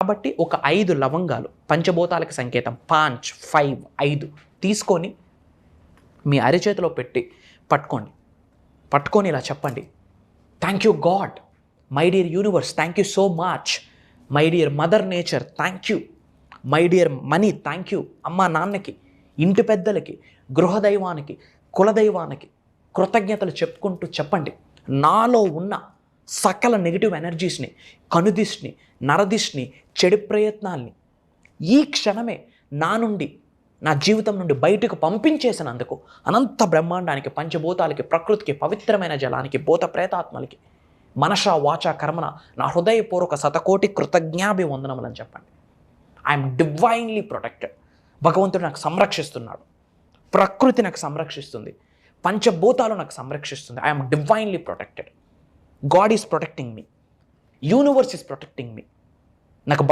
కాబట్టి ఒక 5 లవంగాలు, పంచభూతాలకు సంకేతం, 5 5 తీసుకొని మీ అరిచేతిలో పెట్టి పట్టుకొని ఇలా చెప్పండి, thank you God, my dear universe thank you so much, my dear mother nature thank you, my dear money thank you, అమ్మా నాన్నకి, ఇంటి పెద్దలకి, గృహదైవానికి, కులదైవానికి కృతజ్ఞతలు చెప్పుకుంటూ చెప్పండి. నాలో ఉన్న సకల నెగిటివ్ ఎనర్జీస్ని, కనుదిష్ని, నరదిష్ని, చెడు ప్రయత్నాల్ని ఈ క్షణమే నా జీవితం నుండి బయటకు పంపించేసినందుకు అనంత బ్రహ్మాండానికి, పంచభూతాలకి, ప్రకృతికి, పవిత్రమైన జలానికి, భూత ప్రేతాత్మలకి మనష వాచ కర్మన నా హృదయపూర్వక శతకోటి కృతజ్ఞాభివందనములని చెప్పండి. I'm divinely protected. భగవంతుడు నాకు సంరక్షిస్తున్నాడు, ప్రకృతి నాకు సంరక్షిస్తుంది, పంచభూతాలు నాకు సంరక్షిస్తుంది. I'm divinely protected. God is protecting me, universe is protecting me. నాకు